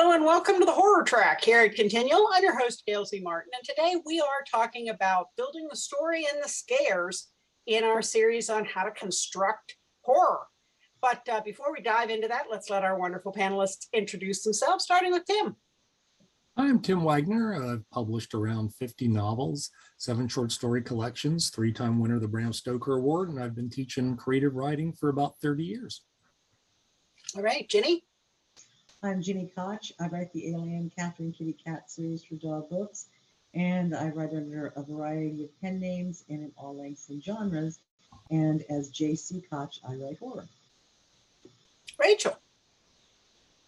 Hello and welcome to the Horror Track here at ConTinual. I'm your host, Gail C. Martin, and today we are talking about building the story and the scares in our series on how to construct horror. But before we dive into that, let's let our wonderful panelists introduce themselves, starting with Tim. I'm Tim Waggoner. I've published around 50 novels, 7 short story collections, 3-time winner of the Bram Stoker Award, and I've been teaching creative writing for about 30 years. All right, Gini. I'm Gini Koch. I write the Alien Catherine Kitty Cat series for Dog Books, and I write under a variety of pen names and in all lengths and genres. And as J.C. Koch, I write horror. Rachel.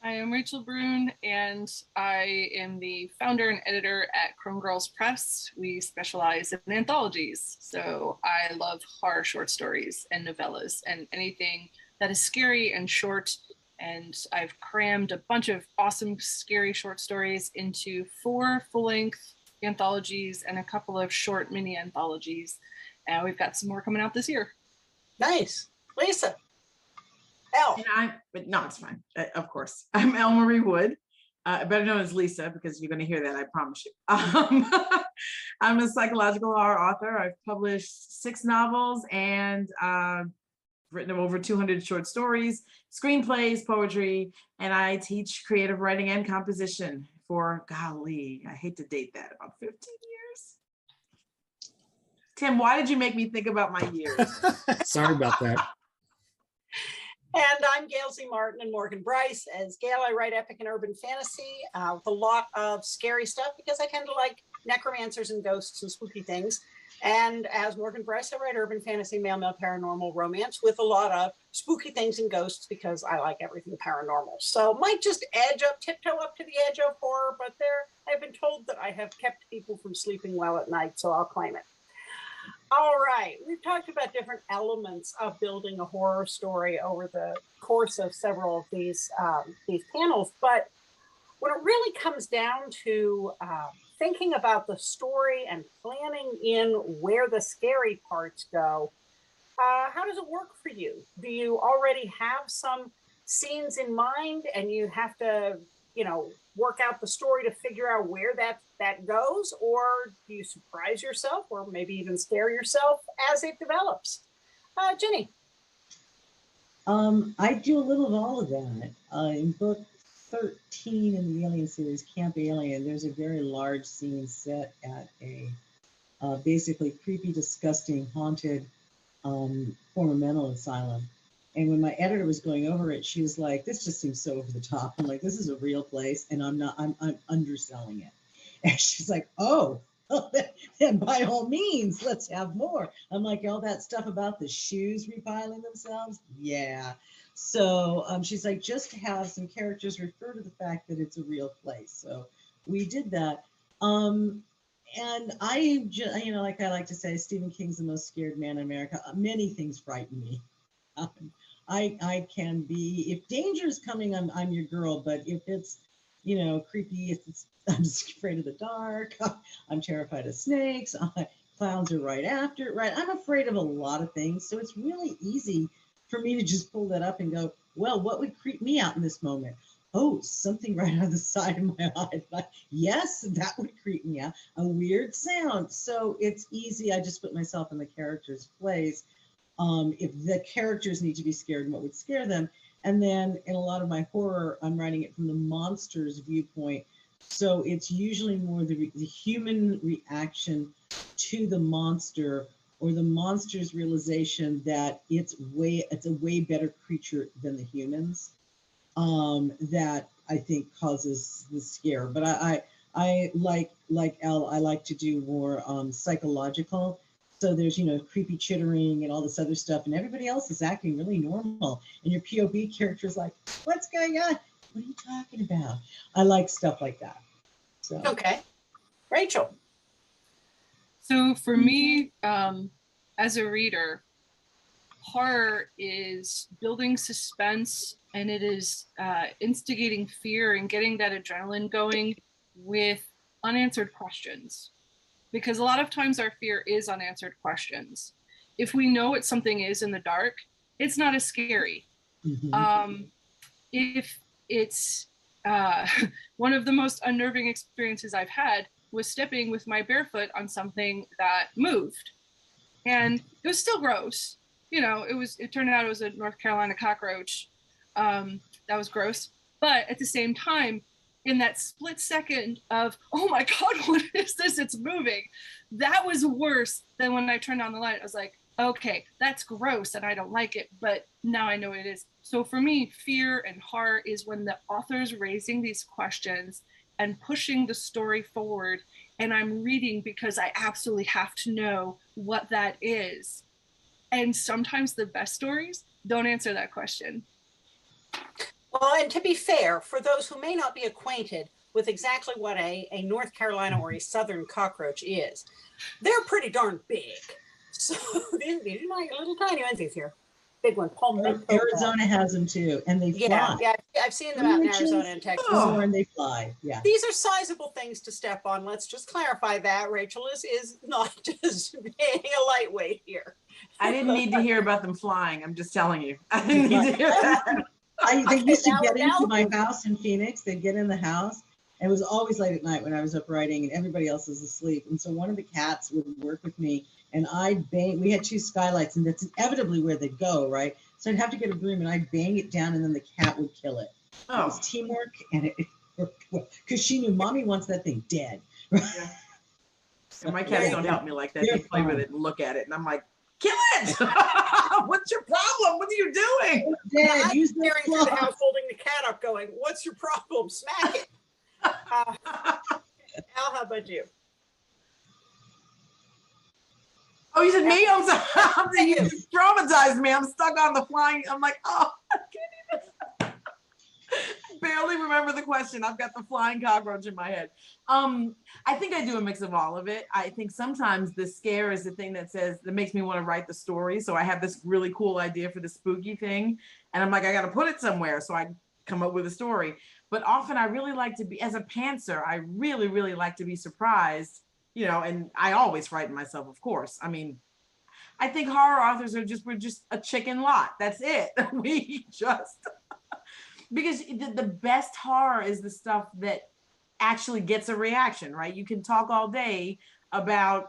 I am Rachel Brune, and I am the founder and editor at Chrome Girls Press. We specialize in anthologies, so I love horror short stories and novellas and anything that is scary and short. And I've crammed a bunch of awesome, scary short stories into 4 full-length anthologies and a couple of short mini anthologies. And we've got some more coming out this year. Nice. Lisa. No, it's fine. Of course. I'm Elle Marie Wood, better known as Lisa, because you're going to hear that, I promise you. I'm a psychological horror author. I've published 6 novels and written over 200 short stories, screenplays, poetry, and I teach creative writing and composition for, golly, I hate to date that, about 15 years. Tim, why did you make me think about my years? Sorry about that. And I'm Gail C. Martin and Morgan Bryce. As Gail, I write epic and urban fantasy with a lot of scary stuff because I tend to like necromancers and ghosts and spooky things. And as Morgan Bryce, I write urban fantasy, male paranormal romance with a lot of spooky things and ghosts because I like everything paranormal. So might just tiptoe up to the edge of horror, but I've been told that I have kept people from sleeping well at night, so I'll claim it. All right, we've talked about different elements of building a horror story over the course of several of these panels, but when it really comes down to thinking about the story and planning in where the scary parts go, how does it work for you? Do you already have some scenes in mind and you have to, work out the story to figure out where that goes? Or do you surprise yourself or maybe even scare yourself as it develops? Gini. I do a little of all of that. In book 13 in the Alien series, Camp Alien, there's a very large scene set at a basically creepy, disgusting, haunted former mental asylum. And when my editor was going over it, she was like, this just seems so over the top. I'm like, this is a real place and I'm underselling it. And she's like, oh, then by all means, let's have more. I'm like, all that stuff about the shoes repiling themselves? Yeah. So she's like, just to have some characters refer to the fact that it's a real place. So we did that. And I, like I like to say, Stephen King's the most scared man in America. Many things frighten me. I can be, if danger is coming, I'm your girl. But if it's, creepy, I'm just afraid of the dark. I'm terrified of snakes. Clowns are right after it, right? I'm afraid of a lot of things. So it's really easy for me to just pull that up and go, well, what would creep me out in this moment? Oh, something right on the side of my eye. Like, yes, that would creep me out. A weird sound. So it's easy. I just put myself in the character's place. If the characters need to be scared, what would scare them? And then in a lot of my horror, I'm writing it from the monster's viewpoint. So it's usually more the human reaction to the monster, or the monster's realization that it's a way better creature than the humans, that I think causes the scare. But I like Elle, I like to do more psychological. So there's, creepy chittering and all this other stuff, and everybody else is acting really normal. And your POV character is like, what's going on? What are you talking about? I like stuff like that. So. Okay. Rachel. So for me, as a reader, horror is building suspense, and it is instigating fear and getting that adrenaline going with unanswered questions. Because a lot of times our fear is unanswered questions. If we know what something is in the dark, it's not as scary. Mm-hmm. If it's one of the most unnerving experiences I've had was stepping with my barefoot on something that moved. And it was still gross. You know, it turned out it was a North Carolina cockroach. That was gross. But at the same time, in that split second of, oh my God, what is this? It's moving. That was worse than when I turned on the light. I was like, okay, that's gross and I don't like it, but now I know what it is. So for me, fear and horror is when the author's raising these questions and pushing the story forward, and I'm reading because I absolutely have to know what that is. And sometimes the best stories don't answer that question. Well, and to be fair, for those who may not be acquainted with exactly what a North Carolina or a Southern cockroach is, they're pretty darn big. So these are not your little tiny ones here. Big one, palmetto. Arizona has them too, and they fly. Yeah, I've seen them out in Arizona and Texas. Oh, and they fly. Yeah. These are sizable things to step on. Let's just clarify that. Rachel is not just being a lightweight here. I didn't need to hear about them flying. I'm just telling you. I didn't need to hear that. They used to get into my house in Phoenix. They'd get in the house. And it was always late at night when I was up writing and everybody else was asleep. And so one of the cats would work with me and I'd bang, we had 2 skylights and that's inevitably where they go, right? So I'd have to get a broom and I'd bang it down and then the cat would kill it. Oh. It was teamwork and it worked well because she knew mommy wants that thing dead. Right? Yeah. So my cats don't help me like that. They play with it and look at it and I'm like, kill it! What's your problem? What are you doing? Yeah, I'm staring through the house holding the cat up going, what's your problem? Smack it. Al, how about you? Oh, you said me? I'm sorry. You traumatized me. I'm stuck on the flying. I'm like, oh, I can't even. Barely remember the question. I've got the flying cockroach in my head. I think I do a mix of all of it. I think sometimes the scare is the thing that makes me want to write the story. So I have this really cool idea for the spooky thing. And I'm like, I got to put it somewhere. So I come up with a story. But often I really like to be, as a pantser, I really, really like to be surprised, you know, and I always frighten myself, of course. I mean, I think horror authors we're just a chicken lot. That's it. We just, because the best horror is the stuff that actually gets a reaction, right? You can talk all day about,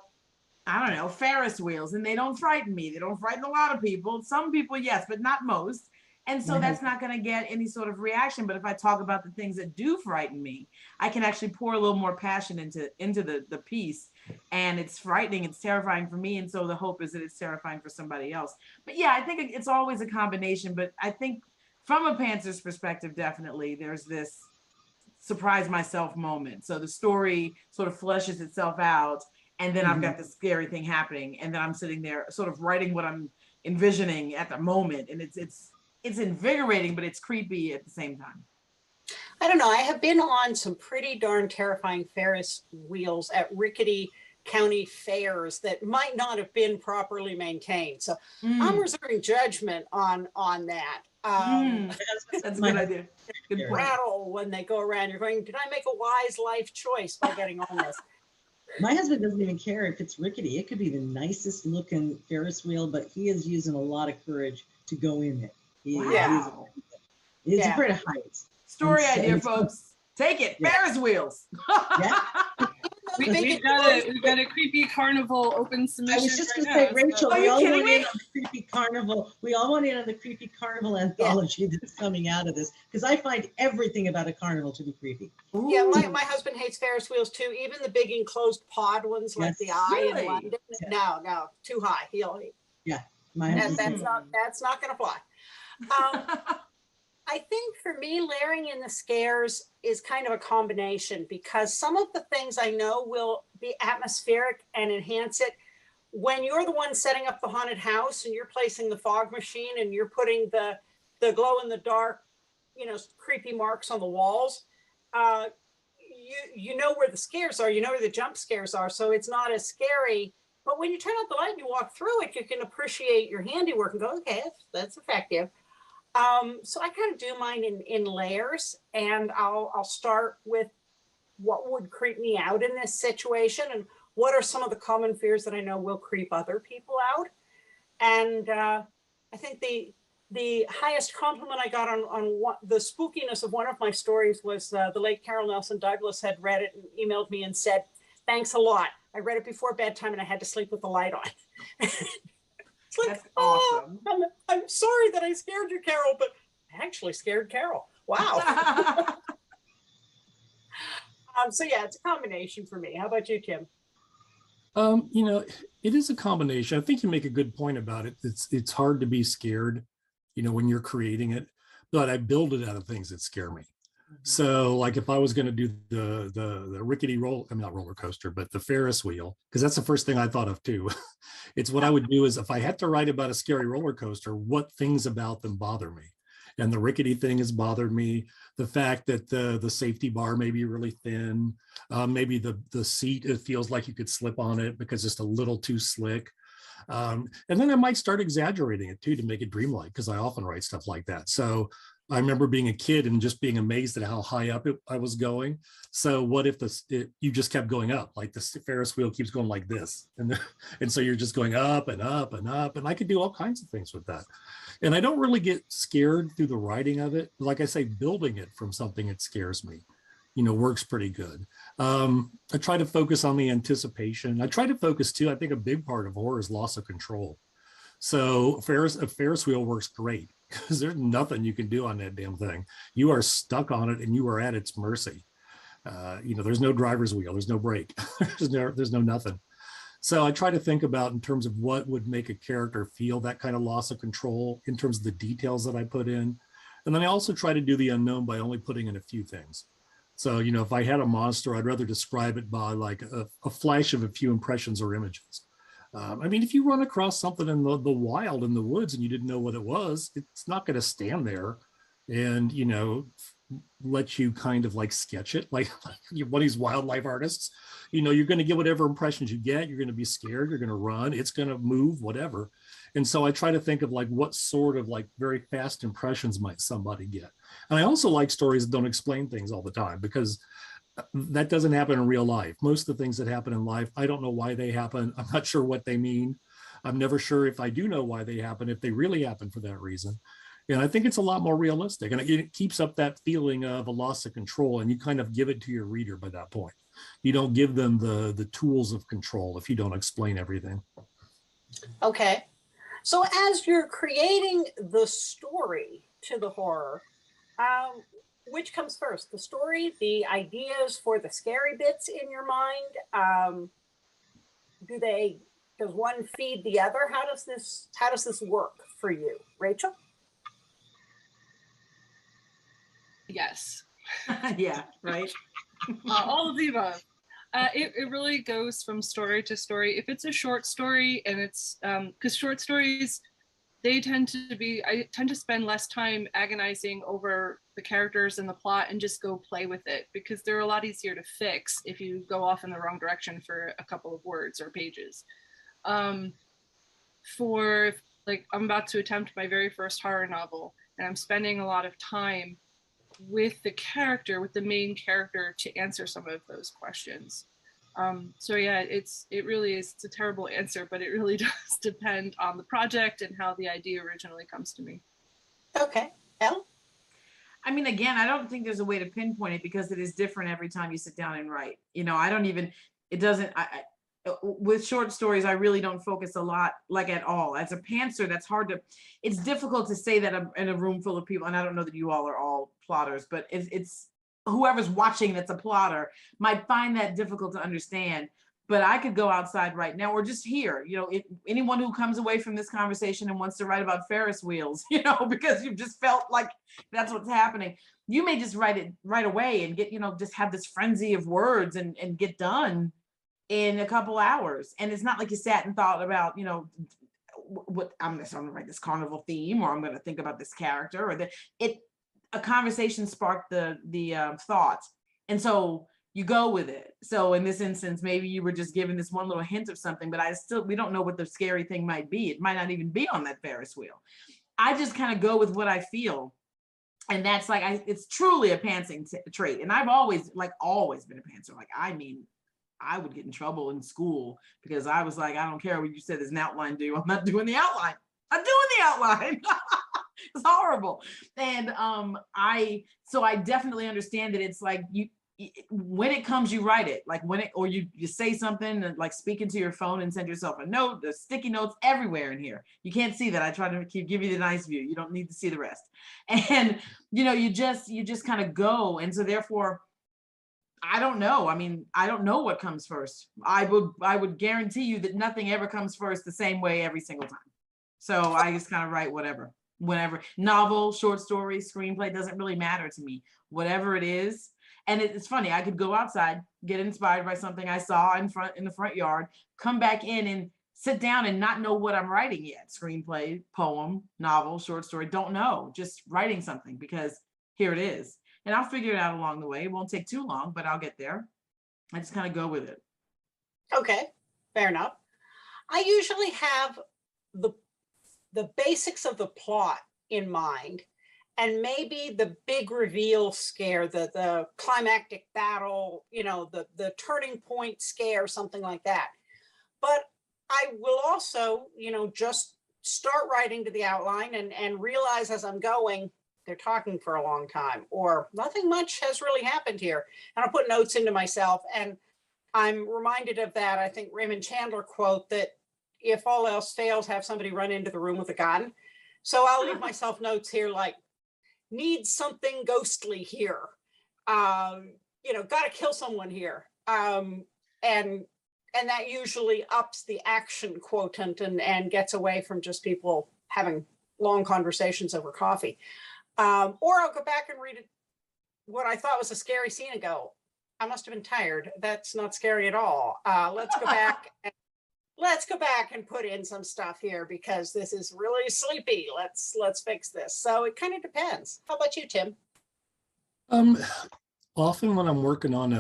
I don't know, Ferris wheels, and they don't frighten me. They don't frighten a lot of people. Some people, yes, but not most. And so that's not going to get any sort of reaction. But if I talk about the things that do frighten me, I can actually pour a little more passion into the piece. And it's frightening. It's terrifying for me. And so the hope is that it's terrifying for somebody else. But yeah, I think it's always a combination. But I think from a pantser's perspective, definitely there's this surprise myself moment. So the story sort of fleshes itself out. And then I've got this scary thing happening. And then I'm sitting there sort of writing what I'm envisioning at the moment. And it's invigorating, but it's creepy at the same time. I don't know. I have been on some pretty darn terrifying Ferris wheels at rickety county fairs that might not have been properly maintained. So I'm reserving judgment on that. That's a good idea. Good point. Rattle when they go around. You're going, did I make a wise life choice by getting on this? My husband doesn't even care if it's rickety. It could be the nicest looking Ferris wheel, but he is using a lot of courage to go in it. He's afraid of heights. Story idea, folks. Take it. Yeah. Ferris wheels. Yeah. We've got a creepy carnival open submission. I was just going to say, Rachel, we all want in on the creepy carnival. We all want in on the creepy carnival anthology that's coming out of this, because I find everything about a carnival to be creepy. Ooh. Yeah, my husband hates Ferris wheels too. Even the big enclosed pod ones like the Eye in London. Yeah. No, too high. That's not going to fly. I think for me, layering in the scares is kind of a combination, because some of the things I know will be atmospheric and enhance it. When you're the one setting up the haunted house and you're placing the fog machine and you're putting the glow in the dark, creepy marks on the walls, you know where the scares are, you know where the jump scares are. So it's not as scary. But when you turn out the light and you walk through it, you can appreciate your handiwork and go, okay, that's effective. So I kind of do mine in layers, and I'll start with what would creep me out in this situation and what are some of the common fears that I know will creep other people out. And I think the the highest compliment I got on the spookiness of one of my stories was the late Carol Nelson Douglas had read it and emailed me and said, "Thanks a lot. I read it before bedtime and I had to sleep with the light on." It's like, That's awesome. I'm sorry that I scared you, Carol, but I actually scared Carol. Wow. So yeah, it's a combination for me. How about you, Tim? You know, it is a combination. I think you make a good point about it. It's hard to be scared, you know, when you're creating it, but I build it out of things that scare me. So like if I was going to do the rickety I'm not roller coaster, but the Ferris wheel, because that's the first thing I thought of too. It's what I would do is if I had to write about a scary roller coaster, what things about them bother me? And the rickety thing has bothered me. The fact that the safety bar may be really thin, maybe the seat, it feels like you could slip on it because it's a little too slick. And then I might start exaggerating it too to make it dreamlike, because I often write stuff like that. So I remember being a kid and just being amazed at how high up I was going. So what if you just kept going up, like the Ferris wheel keeps going like this, and so you're just going up and up and up, and I could do all kinds of things with that. And I don't really get scared through the writing of it. Like I say, building it from something that scares me, you know, works pretty good. I try to focus on the anticipation. I try to focus too. I think a big part of horror is loss of control. So a Ferris wheel works great because there's nothing you can do on that damn thing. You are stuck on it and you are at its mercy. You know, there's no driver's wheel, there's no brake, there's no nothing. So I try to think about in terms of what would make a character feel that kind of loss of control in terms of the details that I put in. And then I also try to do the unknown by only putting in a few things. So, you know, if I had a monster, I'd rather describe it by like a flash of a few impressions or images. I mean, if you run across something in the wild in the woods and you didn't know what it was, it's not going to stand there and, you know, let you kind of like sketch it like you're one of these wildlife artists. You know, you're going to get whatever impressions you get. You're going to be scared. You're going to run. It's going to move, whatever. And so I try to think of like what sort of like very fast impressions might somebody get. And I also like stories that don't explain things all the time, because that doesn't happen in real life. Most of the things that happen in life, I don't know why they happen. I'm not sure what they mean. I'm never sure if I do know why they happen, if they really happen for that reason. And I think it's a lot more realistic, and it keeps up that feeling of a loss of control, and you kind of give it to your reader by that point. You don't give them the tools of control if you don't explain everything. Okay. So as you're creating the story to the horror, which comes first, the story, the ideas for the scary bits in your mind? Does one feed the other? How does this work for you, Rachel? Yes. Yeah, right. All of the above. It really goes from story to story. If it's a short story, and it's because short stories, I tend to spend less time agonizing over the characters and the plot and just go play with it, because they're a lot easier to fix if you go off in the wrong direction for a couple of words or pages. For like, I'm about to attempt my very first horror novel, and I'm spending a lot of time with the main character to answer some of those questions. So yeah, it really is, it's a terrible answer, but it really does depend on the project and how the idea originally comes to me. Okay. Elle? I mean, again, I don't think there's a way to pinpoint it, because it is different every time you sit down and write. You know, with short stories, I really don't focus a lot, like at all. As a pantser, it's difficult to say that in a room full of people, and I don't know that you all are all plotters, but it's whoever's watching that's a plotter might find that difficult to understand. But I could go outside right now, or just here, you know, if anyone who comes away from this conversation and wants to write about Ferris wheels, you know, because you've just felt like that's what's happening, you may just write it right away and get, you know, just have this frenzy of words and get done in a couple hours. And it's not like you sat and thought about, you know, what I'm going to write this carnival theme, or I'm going to think about this character, or a conversation sparked the thought. And so you go with it. So in this instance, maybe you were just given this one little hint of something, but we don't know what the scary thing might be. It might not even be on that Ferris wheel. I just kind of go with what I feel. And that's like, it's truly a pantsing trait. And I've always been a pantser. Like, I mean, I would get in trouble in school because I was like, I don't care what you said, there's an outline due. I'm not doing the outline. I'm doing the outline. It's horrible. And so I definitely understand that it's like when it comes, you write it, like or you say something, like speak into your phone and send yourself a note. There's sticky notes everywhere in here. You can't see that. I try to give you the nice view. You don't need to see the rest. And you just kind of go. And so therefore, I don't know. I mean, I don't know what comes first. I would guarantee you that nothing ever comes first the same way every single time. So I just kind of write whenever. Novel, short story, screenplay, doesn't really matter to me. Whatever it is. And it's funny, I could go outside, get inspired by something I saw in the front yard, come back in and sit down and not know what I'm writing yet. Screenplay, poem, novel, short story, don't know. Just writing something because here it is. And I'll figure it out along the way. It won't take too long, but I'll get there. I just kind of go with it. Okay, fair enough. I usually have the basics of the plot in mind, and maybe the big reveal scare, the climactic battle, the turning point scare, something like that. But I will also, just start writing to the outline and realize as I'm going, they're talking for a long time, or nothing much has really happened here. And I'll put notes into myself. And I'm reminded of that, I think, Raymond Chandler quote that if all else fails, have somebody run into the room with a gun. So I'll leave myself notes here like, need something ghostly here. Got to kill someone here. And that usually ups the action quotient and gets away from just people having long conversations over coffee. Or I'll go back and read what I thought was a scary scene and go, I must have been tired. That's not scary at all. Let's go back and put in some stuff here because this is really sleepy. Let's fix this. So it kind of depends. How about you, Tim? Often when I'm working on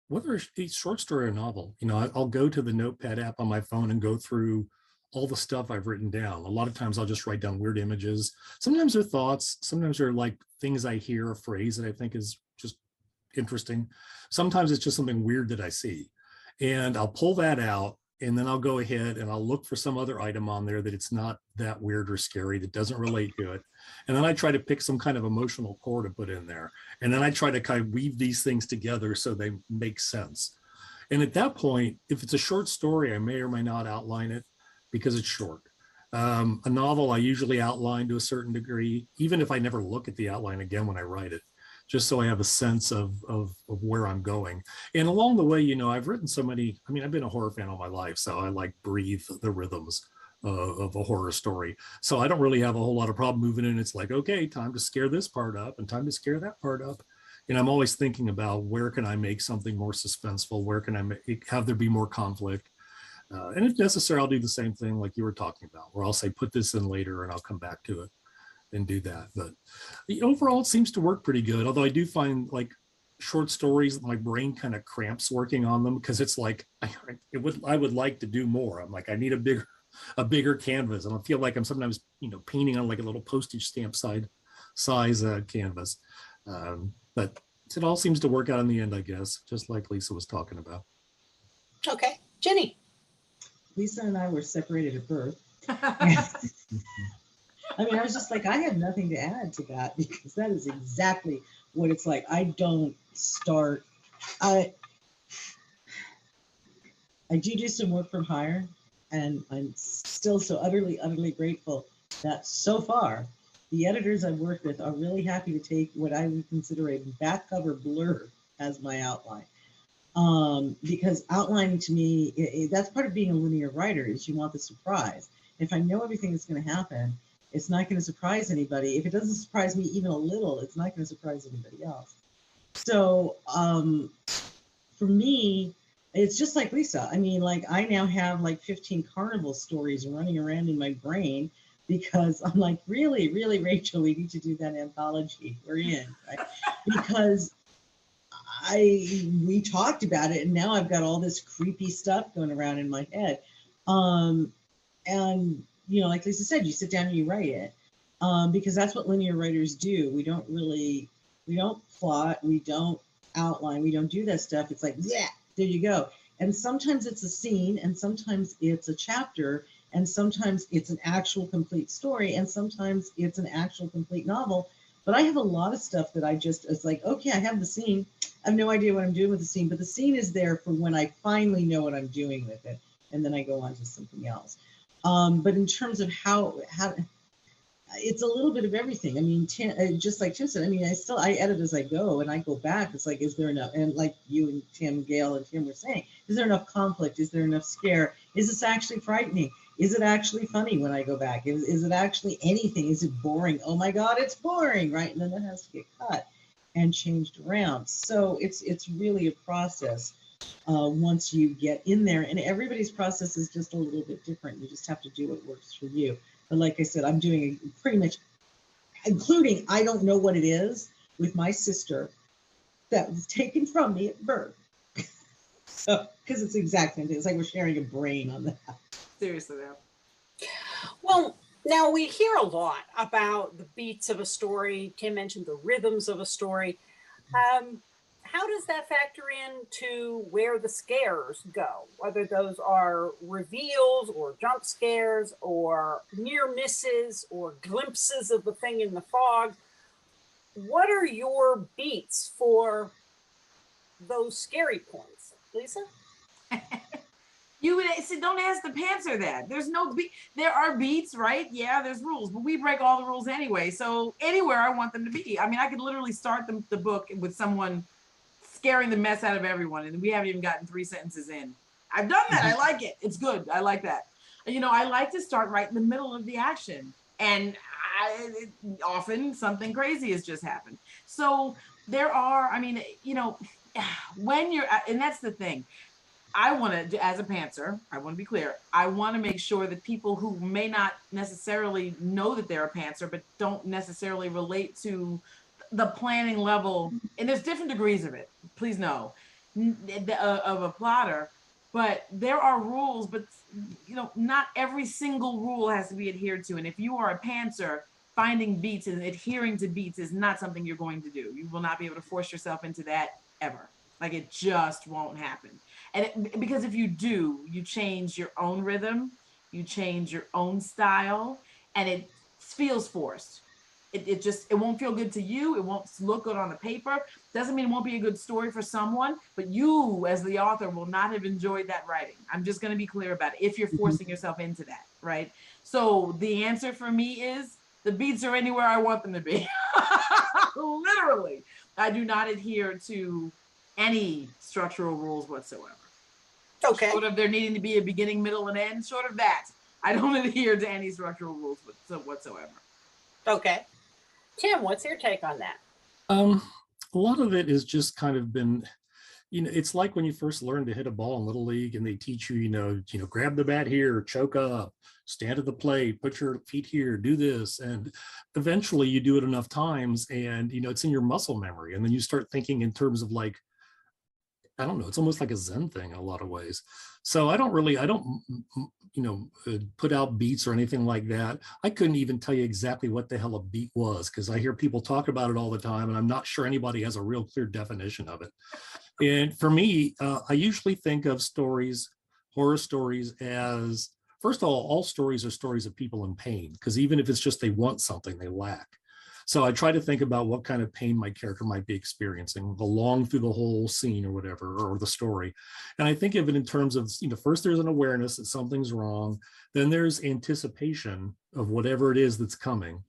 whether it's a short story or novel, I'll go to the Notepad app on my phone and go through all the stuff I've written down. A lot of times I'll just write down weird images. Sometimes they're thoughts. Sometimes they're like things I hear, a phrase that I think is just interesting. Sometimes it's just something weird that I see. And I'll pull that out, and then I'll go ahead and I'll look for some other item on there that it's not that weird or scary, that doesn't relate to it. And then I try to pick some kind of emotional core to put in there. And then I try to kind of weave these things together so they make sense. And at that point, if it's a short story, I may or may not outline it because it's short. A novel, I usually outline to a certain degree, even if I never look at the outline again when I write it, just so I have a sense of where I'm going. And along the way, I've written so many, I've been a horror fan all my life, so I like breathe the rhythms of a horror story. So I don't really have a whole lot of problem moving in. It's like, okay, time to scare this part up and time to scare that part up. And I'm always thinking about where can I make something more suspenseful? Where can I have there be more conflict? And if necessary, I'll do the same thing like you were talking about, where I'll say, put this in later and I'll come back to it and do that. But overall, it seems to work pretty good. Although I do find like short stories, my brain kind of cramps working on them because it's like, I would like to do more. I'm like, I need a bigger canvas. And I feel like I'm sometimes, painting on like a little postage stamp size canvas. But it all seems to work out in the end, I guess, just like Lisa was talking about. Okay, Jenny. Lisa and I were separated at birth. I was just like, I have nothing to add to that because that is exactly what it's like. I don't start. I do some work from hire, and I'm still so utterly, utterly grateful that so far the editors I've worked with are really happy to take what I would consider a back cover blurb as my outline. Because outlining to me, that's part of being a linear writer, is you want the surprise. If I know everything that's going to happen, it's not going to surprise anybody. If it doesn't surprise me even a little, it's not going to surprise anybody else. So for me, it's just like Lisa. I now have like 15 carnival stories running around in my brain because I'm like, really, really, Rachel, we need to do that anthology. We're in, right? Because we talked about it, and now I've got all this creepy stuff going around in my head. And like Lisa said, you sit down and you write it, because that's what linear writers do. We don't plot, we don't outline, we don't do that stuff. It's like, yeah, there you go. And sometimes it's a scene, and sometimes it's a chapter, And sometimes it's an actual complete story, and sometimes it's an actual complete novel. But I have a lot of stuff that it's like, okay, I have the scene. I have no idea what I'm doing with the scene, but the scene is there for when I finally know what I'm doing with it. And then I go on to something else. But in terms of how it's a little bit of everything. I mean, just like Tim said, I mean, I edit as I go, and I go back. It's like, is there enough? And like you and Tim, Gail and Tim were saying, is there enough conflict? Is there enough scare? Is this actually frightening? Is it actually funny when I go back? Is it actually anything? Is it boring? Oh my God, it's boring, right? And then it has to get cut and changed around. So it's really a process once you get in there, and everybody's process is just a little bit different. You just have to do what works for you. But like I said, I'm doing pretty much, including I don't know what it is, with my sister that was taken from me at birth. So, because it's the exact same thing. It's like we're sharing a brain on that. Seriously, though. Well, now we hear a lot about the beats of a story. Tim mentioned the rhythms of a story. How does that factor into where the scares go? Whether those are reveals or jump scares or near misses or glimpses of the thing in the fog. What are your beats for those scary points, Lisa? You would say, don't ask the pantser that. There's no beat. There are beats, right? Yeah, there's rules, but we break all the rules anyway. So anywhere I want them to be. I mean, I could literally start the book with someone scaring the mess out of everyone, and we haven't even gotten 3 sentences in. I've done that. I like it. It's good. I like that. You know, I like to start right in the middle of the action, and often something crazy has just happened. So there are, I mean, you know, when you're, and that's the thing. I want to, as a pantser, I want to be clear, I want to make sure that people who may not necessarily know that they're a pantser, but don't necessarily relate to the planning level, and there's different degrees of it, please know, of a plotter, but there are rules, but you know, not every single rule has to be adhered to. And if you are a pantser, finding beats and adhering to beats is not something you're going to do. You will not be able to force yourself into that ever. Like, it just won't happen. And because if you do, you change your own rhythm, you change your own style, and it feels forced. It won't feel good to you. It won't look good on the paper. Doesn't mean it won't be a good story for someone, but you as the author will not have enjoyed that writing. I'm just going to be clear about it if you're forcing yourself into that, right? So the answer for me is the beats are anywhere I want them to be. Literally. I do not adhere to any structural rules whatsoever. Okay. Short of there needing to be a beginning, middle, and end, short of that, I don't adhere to any structural rules whatsoever. Okay. Tim, what's your take on that? A lot of it has just kind of been, you know, it's like when you first learn to hit a ball in Little League and they teach you, you know, grab the bat here, choke up, stand at the plate, put your feet here, do this. And eventually you do it enough times and, you know, it's in your muscle memory. And then you start thinking in terms of like, I don't know, it's almost like a Zen thing in a lot of ways. So I don't, you know, put out beats or anything like that. I couldn't even tell you exactly what the hell a beat was because I hear people talk about it all the time and I'm not sure anybody has a real clear definition of it. And for me, I usually think of stories, horror stories, as, first of all stories are stories of people in pain, because even if it's just they want something, they lack. So I try to think about what kind of pain my character might be experiencing along through the whole scene or whatever, or the story. And I think of it in terms of, you know, first there's an awareness that something's wrong. Then there's anticipation of whatever it is that's coming.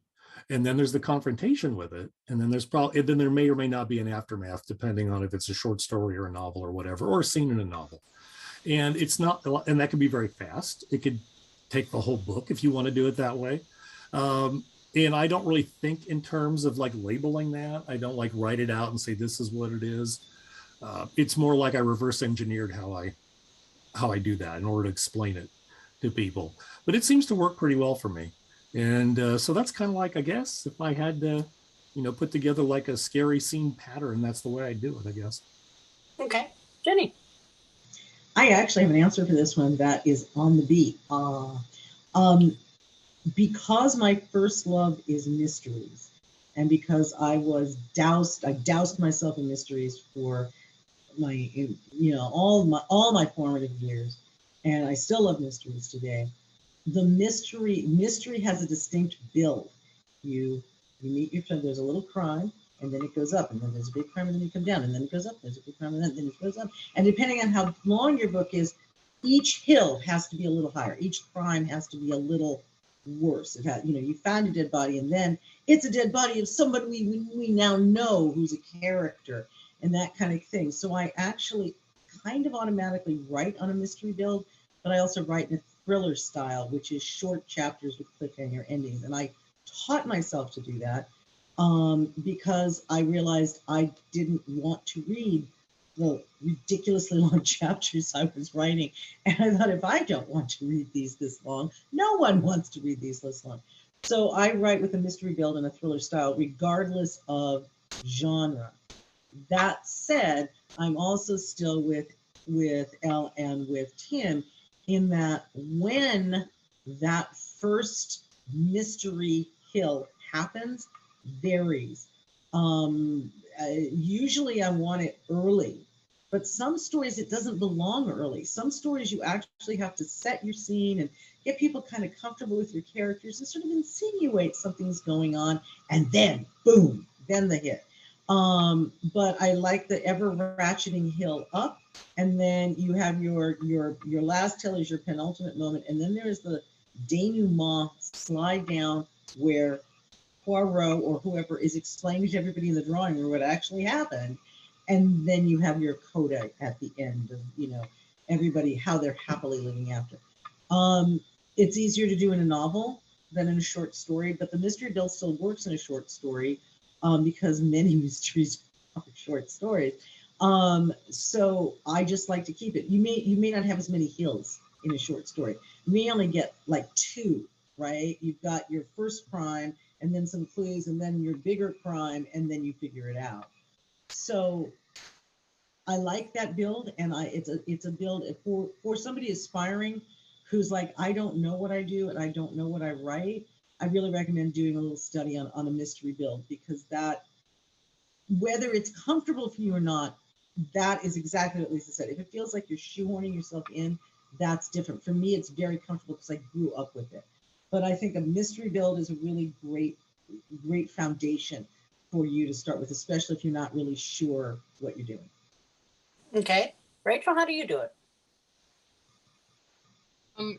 And then there's the confrontation with it. And then then there may or may not be an aftermath, depending on if it's a short story or a novel or whatever, or a scene in a novel. And it's not, and that can be very fast. It could take the whole book if you want to do it that way. And I don't really think in terms of like labeling that. I don't like write it out and say, this is what it is. It's more like I reverse engineered how I do that in order to explain it to people. But it seems to work pretty well for me. And so that's kind of like, I guess, if I had to, you know, put together like a scary scene pattern, that's the way I do it, I guess. Okay. Jenny. I actually have an answer for this one that is on the beat. Because my first love is mysteries, and because I doused myself in mysteries for my, you know, all my formative years, and I still love mysteries today. the mystery has a distinct build. You meet your friend, there's a little crime, and then it goes up, and then there's a big crime, and then you come down, and then it goes up, there's a big crime, and then it goes up. And depending on how long your book is, each hill has to be a little higher. Each crime has to be a little worse. It has, you found a dead body, and then it's a dead body of somebody we now know who's a character, and that kind of thing. So I actually kind of automatically write on a mystery build, but I also write in a thriller style, which is short chapters with cliffhanger endings. And I taught myself to do that because I realized I didn't want to read the ridiculously long chapters I was writing. And I thought, if I don't want to read these this long, no one wants to read these this long. So I write with a mystery build and a thriller style, regardless of genre. That said, I'm also still with Elle and with Tim in that when that first mystery hill happens varies. Usually I want it early, but some stories it doesn't belong early. Some stories you actually have to set your scene and get people kind of comfortable with your characters and sort of insinuate something's going on, and then boom, then the hit. But I like the ever ratcheting hill up, and then you have your last hill is your penultimate moment, and then there's the denouement slide down where Poirot or whoever is explaining to everybody in the drawing room what actually happened, and then you have your coda at the end of everybody how they're happily living after. It's easier to do in a novel than in a short story, but the mystery build still works in a short story. Because many mysteries are short stories. So I just like to keep it. You may not have as many hills in a short story. You may only get like 2, right? You've got your first crime and then some clues and then your bigger crime and then you figure it out. So I like that build, and it's a build for somebody aspiring who's like, I don't know what I do and I don't know what I write. I really recommend doing a little study on a mystery build, because that, whether it's comfortable for you or not, that is exactly what Lisa said. If it feels like you're shoehorning yourself in, that's different. For me, it's very comfortable because I grew up with it. But I think a mystery build is a really great foundation for you to start with, especially if you're not really sure what you're doing. Okay. Rachel, how do you do it?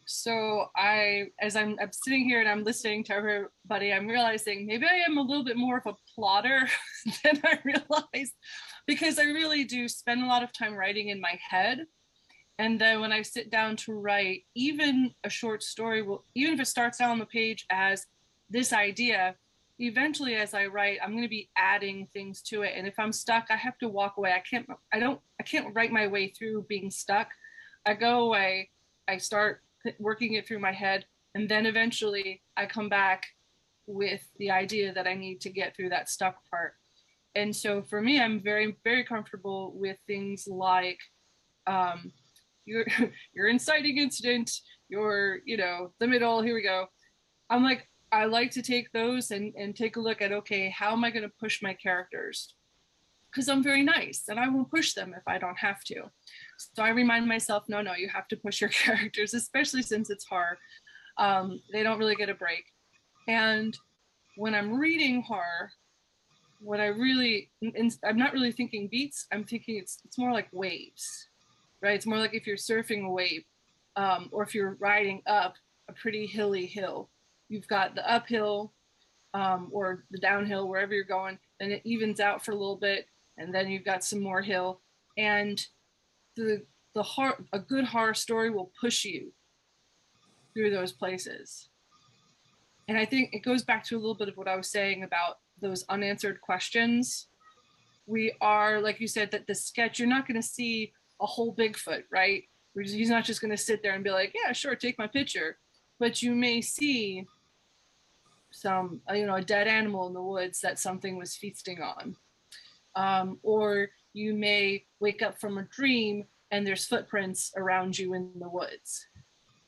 So as I'm sitting here and I'm listening to everybody, I'm realizing maybe I am a little bit more of a plotter than I realized, because I really do spend a lot of time writing in my head. And then when I sit down to write, even a short story even if it starts out on the page as this idea, eventually as I write, I'm going to be adding things to it. And if I'm stuck, I have to walk away. I can't write my way through being stuck. I go away, I start working it through my head, and then eventually I come back with the idea that I need to get through that stuck part. And so for me, I'm very, very comfortable with things like your inciting incident, the middle, here we go. I'm like, I like to take those and take a look at, okay, how am I going to push my characters? Because I'm very nice and I won't push them if I don't have to. So I remind myself, no, you have to push your characters, especially since it's horror. They don't really get a break. And when I'm reading horror, I'm not really thinking beats. I'm thinking it's more like waves, right? It's more like if you're surfing a wave, or if you're riding up a pretty hilly hill. You've got the uphill or the downhill, wherever you're going, and it evens out for a little bit, and then you've got some more hill. And a good horror story will push you through those places. And I think it goes back to a little bit of what I was saying about those unanswered questions. We are, like you said, that the sketch, you're not going to see a whole Bigfoot, right? He's not just going to sit there and be like, yeah, sure, take my picture. But you may see some, a dead animal in the woods that something was feasting on. Or you may wake up from a dream and there's footprints around you in the woods.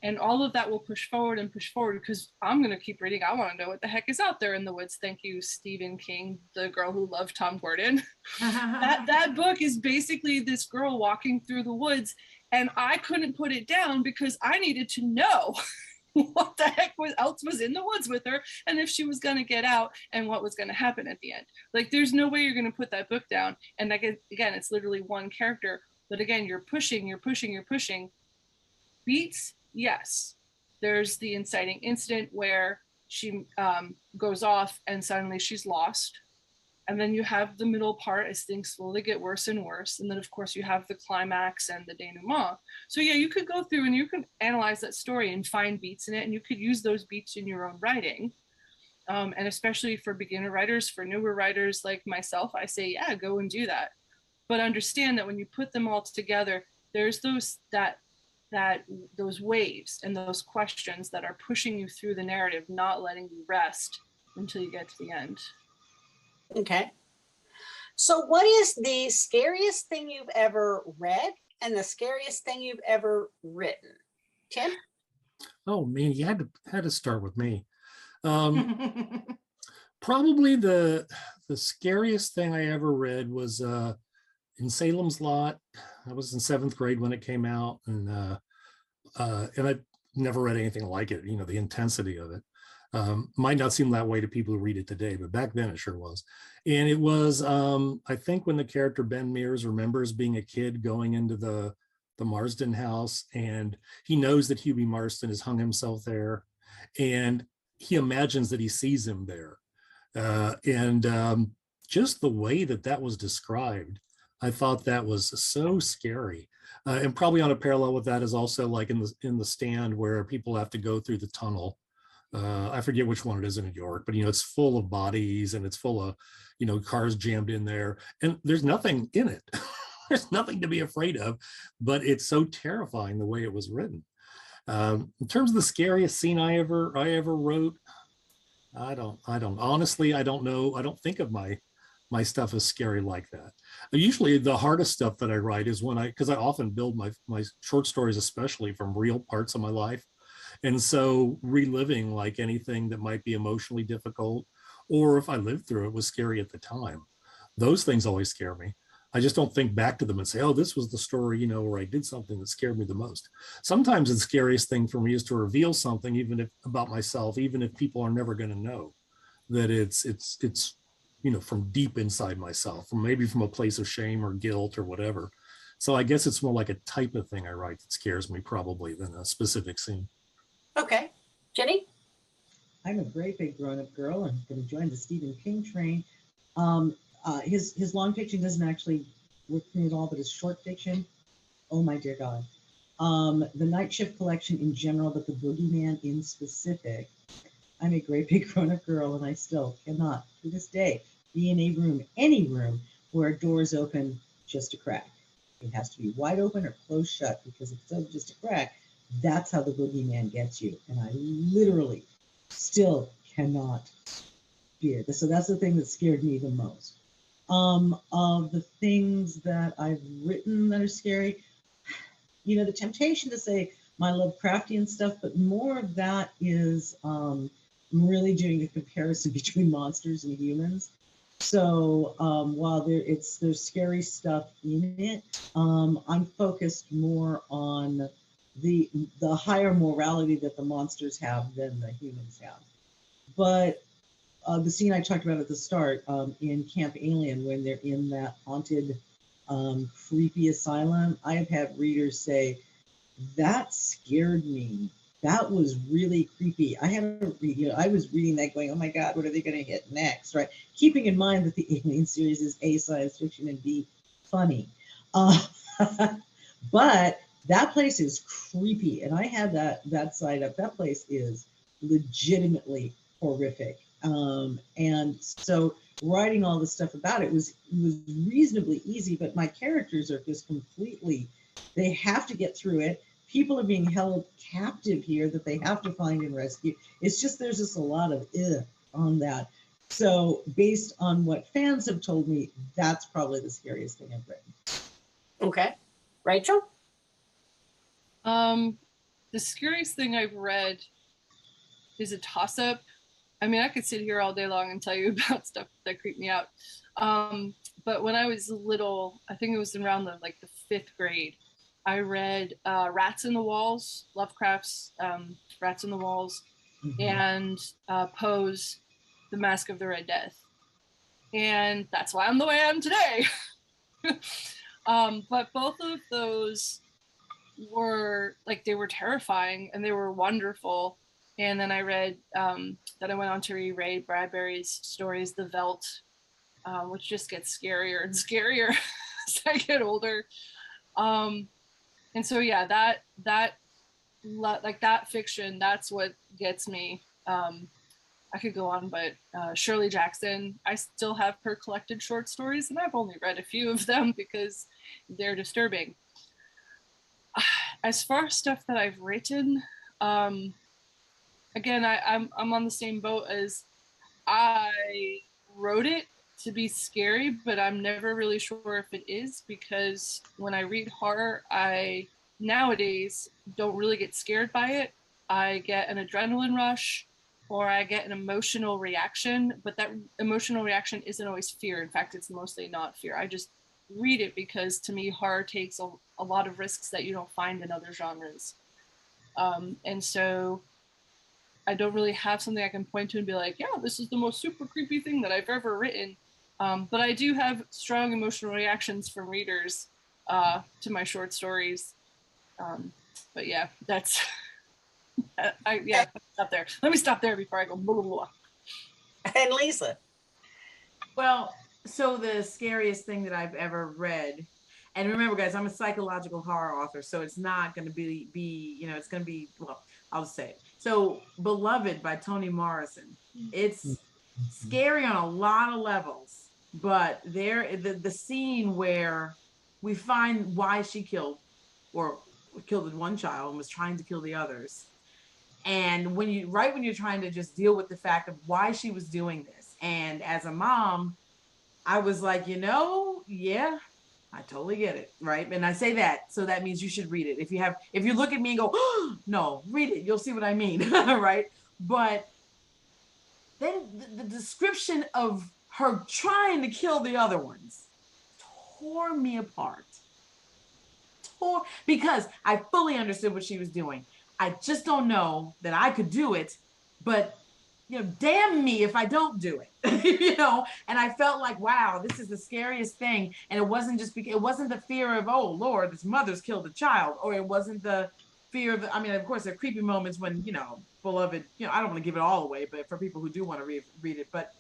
And all of that will push forward because I'm going to keep reading. I want to know what the heck is out there in the woods. Thank you, Stephen King, the girl who loved Tom Gordon. that book is basically this girl walking through the woods, and I couldn't put it down because I needed to know what the heck else was in the woods with her, and if she was going to get out, and what was going to happen at the end. Like, there's no way you're going to put that book down. And like, again, it's literally one character, but again, you're pushing. Beats, yes. There's the inciting incident where she goes off and suddenly she's lost. And then you have the middle part as things slowly get worse and worse. And then, of course, you have the climax and the denouement. So, yeah, you could go through and you could analyze that story and find beats in it. And you could use those beats in your own writing. And especially for beginner writers, for newer writers like myself, I say, yeah, go and do that. But understand that when you put them all together, there's those waves and those questions that are pushing you through the narrative, not letting you rest until you get to the end. Okay. So what is the scariest thing you've ever read and the scariest thing you've ever written? Tim? Oh man, you had to start with me. Probably the scariest thing I ever read was in Salem's Lot. I was in 7th grade when it came out, and I never read anything like it. You know, the intensity of it might not seem that way to people who read it today, but back then it sure was. And it was, I think, when the character Ben Mears remembers being a kid going into the Marsden house, and he knows that Hubie Marston has hung himself there, and he imagines that he sees him there. Just the way that was described, I thought that was so scary. And probably on a parallel with that is also like in the Stand, where people have to go through the tunnel. I forget which one it is in New York, but it's full of bodies and it's full of cars jammed in there, and there's nothing in it. There's nothing to be afraid of, but it's so terrifying the way it was written. In terms of the scariest scene I ever wrote, I don't honestly, I don't know. I don't think of my stuff as scary like that. Usually the hardest stuff that I write is because I often build my short stories, especially from real parts of my life. And so reliving like anything that might be emotionally difficult, or if I lived through it was scary at the time, those things always scare me. I just don't think back to them and say, oh, this was the story, where I did something that scared me the most. Sometimes the scariest thing for me is to reveal something, about myself, even if people are never going to know that it's from deep inside myself, or maybe from a place of shame or guilt or whatever. So I guess it's more like a type of thing I write that scares me probably than a specific scene. Okay. Jenny? I'm a great big grown-up girl. I'm going to join the Stephen King train. His long fiction doesn't actually work for me at all, but his short fiction, oh my dear God. The Night Shift collection in general, but the Boogeyman in specific. I'm a great big grown-up girl, and I still cannot, to this day, be in a room, any room, where doors open just a crack. It has to be wide open or closed shut, because if it's just a crack, that's how the Boogeyman gets you. And I literally still cannot bear it. So that's the thing that scared me the most. Of the things that I've written that are scary, the temptation to say my Lovecraftian stuff, but more of that is I'm really doing a comparison between monsters and humans. So while there's scary stuff in it, I'm focused more on the higher morality that the monsters have than the humans have. But the scene I talked about at the start in Camp Alien, when they're in that haunted, creepy asylum, I have had readers say, that scared me. That was really creepy. I was reading that going, oh my God, what are they going to hit next, right? Keeping in mind that the Alien series is A, science fiction, and B, funny. But that place is creepy, and I had that side up. That place is legitimately horrific. And so writing all the stuff about it was reasonably easy, but my characters are just completely, they have to get through it. People are being held captive here that they have to find and rescue. It's just, there's just a lot of on that. So based on what fans have told me, that's probably the scariest thing I've written. Okay. Rachel? The scariest thing I've read is a toss-up. I mean, I could sit here all day long and tell you about stuff that creeped me out. But when I was little, I think it was around the 5th grade, I read Rats in the Walls, Lovecraft's Rats in the Walls, and Poe's The Mask of the Red Death. And that's why I'm the way I am today. But both of those were like, they were terrifying and they were wonderful. And then I read, then I went on to reread Bradbury's stories, The Veldt, which just gets scarier and scarier as I get older. And so, yeah, that fiction, that's what gets me. I could go on, but Shirley Jackson, I still have her collected short stories, and I've only read a few of them because they're disturbing. As far as stuff that I've written, again, I'm on the same boat as I wrote it to be scary, but I'm never really sure if it is, because when I read horror, I nowadays don't really get scared by it. I get an adrenaline rush or I get an emotional reaction, but that emotional reaction isn't always fear. In fact, it's mostly not fear. I just read it because to me, horror takes a lot of risks that you don't find in other genres. And so I don't really have something I can point to and be like, yeah, this is the most super creepy thing that I've ever written. But I do have strong emotional reactions from readers to my short stories. But yeah, that's, stop there. Let me stop there before I go blah, blah, blah. And Lisa. Well, so the scariest thing that I've ever read, and remember, guys, I'm a psychological horror author, so it's not going to be it's going to be, well, I'll say it. So, Beloved by Toni Morrison. It's scary on a lot of levels, but the scene where we find why she killed one child and was trying to kill the others. And when you're trying to just deal with the fact of why she was doing this. And as a mom, I was like, yeah, I totally get it. Right. And I say that, so that means you should read it. If you look at me and go, oh, no, read it, you'll see what I mean. Right. But then the description of her trying to kill the other ones tore me apart. Because I fully understood what she was doing. I just don't know that I could do it, but damn me if I don't do it. And I felt like, wow, this is the scariest thing. And it wasn't the fear of, oh Lord, this mother's killed a child, or it wasn't the fear of, of course there are creepy moments when, Beloved, I don't want to give it all away, but for people who do want to read it, but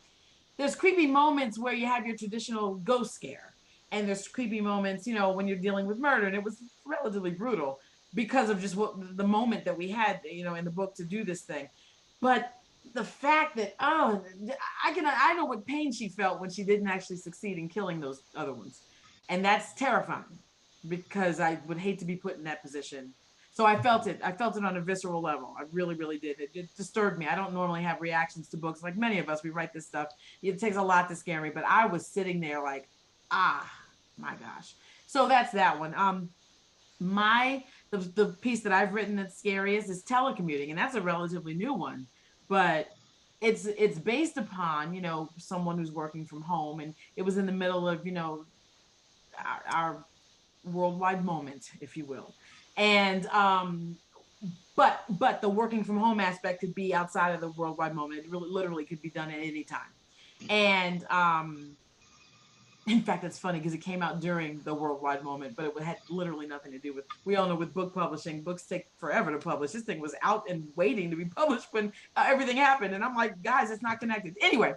there's creepy moments where you have your traditional ghost scare. And there's creepy moments, when you're dealing with murder. And it was relatively brutal because of just the moment that we had, in the book to do this thing. But the fact that, I know what pain she felt when she didn't actually succeed in killing those other ones. And that's terrifying because I would hate to be put in that position. So I felt it on a visceral level. I really, really did. It disturbed me. I don't normally have reactions to books. Like many of us, we write this stuff. It takes a lot to scare me, but I was sitting there like, my gosh. So that's that one. The piece that I've written that's scariest is Telecommuting, and that's a relatively new one, but it's based upon, someone who's working from home, and it was in the middle of, our worldwide moment, if you will. And but the working from home aspect could be outside of the worldwide moment. It really literally could be done at any time. And in fact, it's funny because it came out during the worldwide moment, but it had literally nothing to do with, we all know with book publishing, books take forever to publish. This thing was out and waiting to be published when everything happened. And I'm like, guys, it's not connected. Anyway,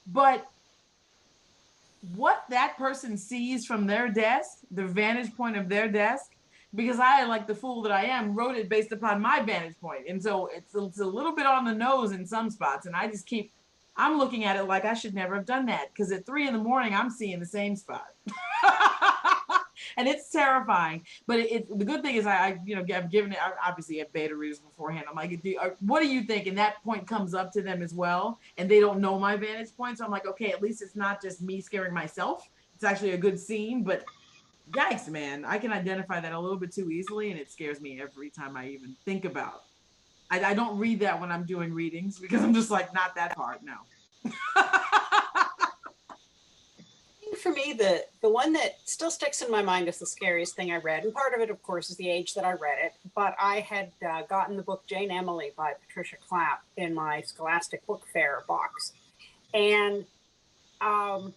but what that person sees from their desk, the vantage point of their desk, because I, like the fool that I am, wrote it based upon my vantage point. And so it's a little bit on the nose in some spots. And I'm looking at it like I should never have done that, because at 3 a.m, I'm seeing the same spot. And it's terrifying. But the good thing is I've given it, I obviously have beta readers beforehand. I'm like, what do you think? And that point comes up to them as well. And they don't know my vantage point. So I'm like, okay, at least it's not just me scaring myself. It's actually a good scene. But yikes, man, I can identify that a little bit too easily. And it scares me every time I even think about. I don't read that when I'm doing readings because I'm just like, not that hard, no. for me, the one that still sticks in my mind is the scariest thing I read. And part of it, of course, is the age that I read it. But I had gotten the book Jane Emily by Patricia Clapp in my Scholastic Book Fair box. And the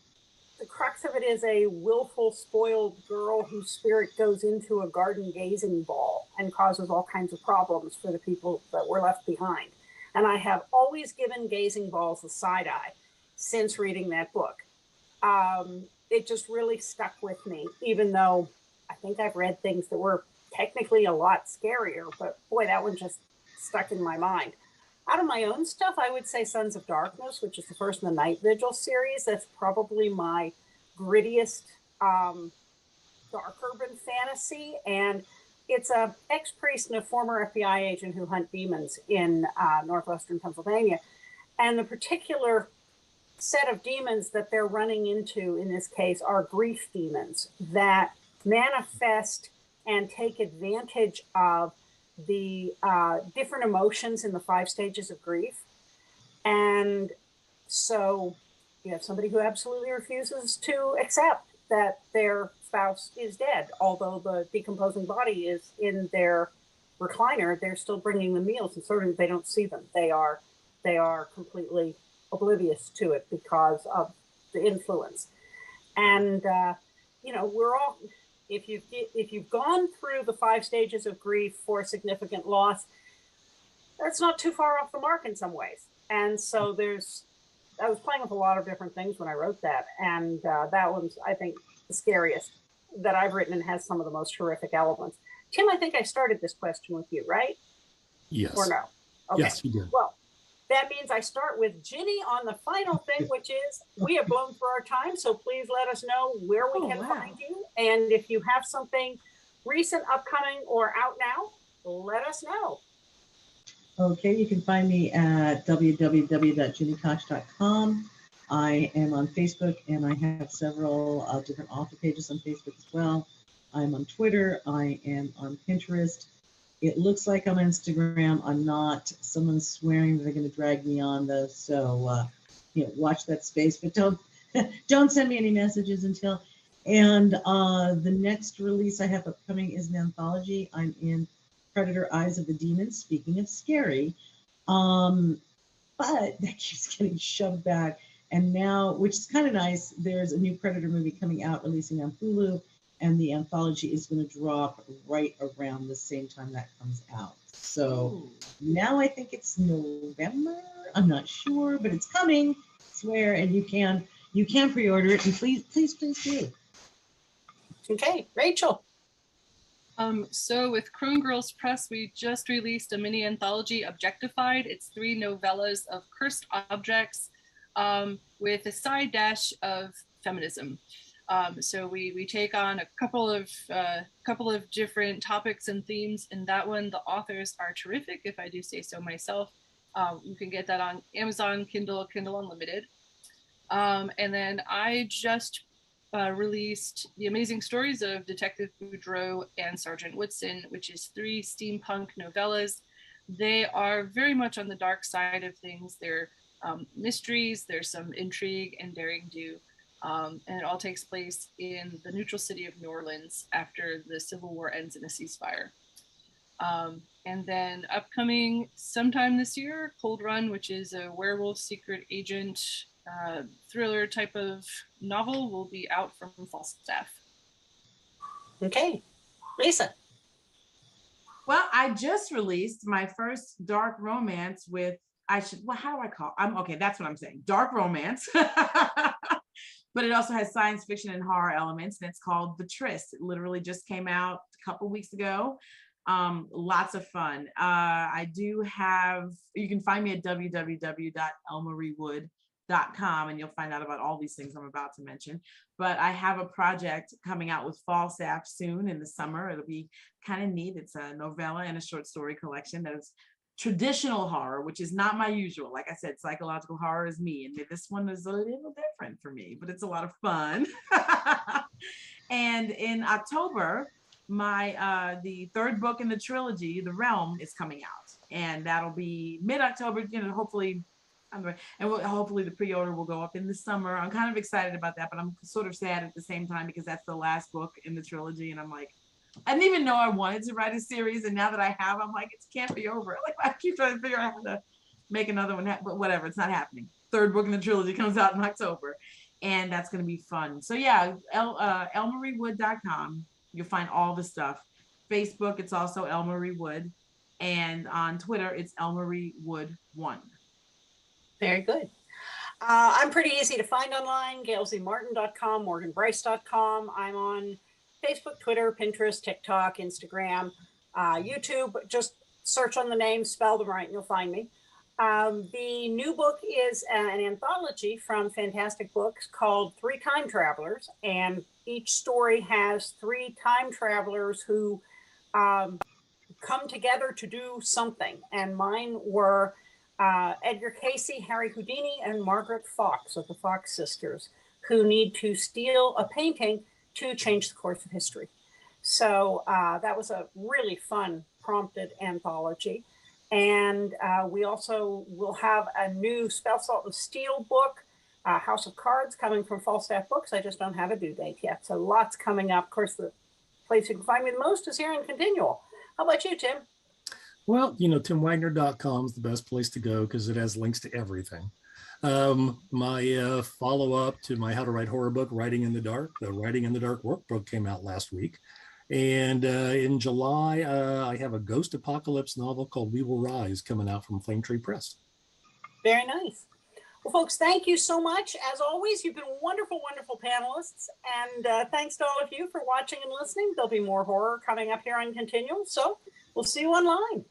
crux of it is a willful, spoiled girl whose spirit goes into a garden gazing ball and causes all kinds of problems for the people that were left behind. And I have always given gazing balls a side eye since reading that book. It just really stuck with me, even though I think I've read things that were technically a lot scarier, but boy, that one just stuck in my mind. Out of my own stuff, I would say Sons of Darkness, which is the first in the Night Vigil series. That's probably my grittiest dark urban fantasy. And it's a ex-priest and a former FBI agent who hunt demons in northwestern Pennsylvania. And the particular set of demons that they're running into in this case are grief demons that manifest and take advantage of the different emotions in the 5 stages of grief. And so you have somebody who absolutely refuses to accept that their spouse is dead, although the decomposing body is in their recliner. They're still bringing the meals, and certainly they don't see them. They are completely oblivious to it because of the influence. And we're all, if you've gone through the 5 stages of grief for significant loss, that's not too far off the mark in some ways. And so I was playing with a lot of different things when I wrote that, and that one's, I think, the scariest that I've written and has some of the most horrific elements. Tim, I think I started this question with you, right? Yes. Or no? Okay. Yes, you did. Well, that means I start with Ginny on the final thing, which is we have blown through our time, so please let us know where we can find you. And if you have something recent, upcoming, or out now, let us know. Okay, you can find me at www.ginikoch.com. I am on Facebook, and I have several different author pages on Facebook as well. I'm on Twitter. I am on Pinterest. It looks like I'm on Instagram. I'm not. Someone's swearing that they're going to drag me on, though. So, watch that space. But don't send me any messages until. And the next release I have upcoming is an anthology. I'm in Predator Eyes of the Demon, speaking of scary. But that keeps getting shoved back. And now, which is kind of nice, there's a new Predator movie coming out, releasing on Hulu. And the anthology is going to drop right around the same time that comes out. So now I think it's November. I'm not sure, but it's coming. I swear, and you can pre-order it, and please do. Okay, Rachel. So with Crone Girls Press, we just released a mini anthology, Objectified. It's 3 novellas of cursed objects with a side dash of feminism. So we take on a couple of different topics and themes. In that one, the authors are terrific, if I do say so myself. You can get that on Amazon, Kindle Unlimited. And then I just released The Amazing Stories of Detective Boudreaux and Sergeant Woodson, which is 3 steampunk novellas. They are very much on the dark side of things. They're mysteries, there's some intrigue and daring do. And it all takes place in the neutral city of New Orleans after the Civil War ends in a ceasefire. And then upcoming sometime this year, Cold Run, which is a werewolf secret agent thriller type of novel, will be out from Falstaff. Okay, Lisa. Well, I just released my first dark romance with, how do I call it? Okay, that's what I'm saying. Dark romance. But it also has science fiction and horror elements, and it's called The Tryst. It literally just came out a couple weeks ago. Lots of fun. You can find me at www.elmariewood.com, and you'll find out about all these things I'm about to mention. But I have a project coming out with Falstaff soon in the summer. It'll be kind of neat. It's a novella and a short story collection that is traditional horror, which is not my usual. Like I said, psychological horror is me, and this one is a little different for me, but it's a lot of fun. And in October, the 3rd book in the trilogy, The Realm, is coming out, and that'll be mid-October. Hopefully And hopefully the pre-order will go up in the summer. I'm kind of excited about that, but I'm sort of sad at the same time because that's the last book in the trilogy. And I'm like, I didn't even know I wanted to write a series. And now that I have, I'm like, it can't be over. Like I keep trying to figure out how to make another one, but whatever, it's not happening. Third book in the trilogy comes out in October. And that's going to be fun. So yeah, elmariewood.com. You'll find all the stuff. Facebook, it's also Elmarie Wood. And on Twitter, it's elmariewood1. Very good. I'm pretty easy to find online, gailzmartin.com, morganbryce.com. I'm on Facebook, Twitter, Pinterest, TikTok, Instagram, YouTube. Just search on the names, spell them right, and you'll find me. The new book is an anthology from Fantastic Books called 3 Time Travelers, and each story has 3 time travelers who come together to do something. And mine were Edgar Casey, Harry Houdini, and Margaret Fox of the Fox sisters, who need to steal a painting to change the course of history. So that was a really fun, prompted anthology. And we also will have a new Spell, Salt, and Steel book, House of Cards, coming from Falstaff Books. I just don't have a due date yet. So lots coming up. Of course, the place you can find me the most is here in ConTinual. How about you, Tim? Well, timwagner.com is the best place to go because it has links to everything. My follow-up to my How to Write Horror book, Writing in the Dark, the Writing in the Dark workbook came out last week. And in July, I have a ghost apocalypse novel called We Will Rise coming out from Flame Tree Press. Very nice. Well, folks, thank you so much. As always, you've been wonderful, wonderful panelists. And thanks to all of you for watching and listening. There'll be more horror coming up here on ConTinual. So we'll see you online.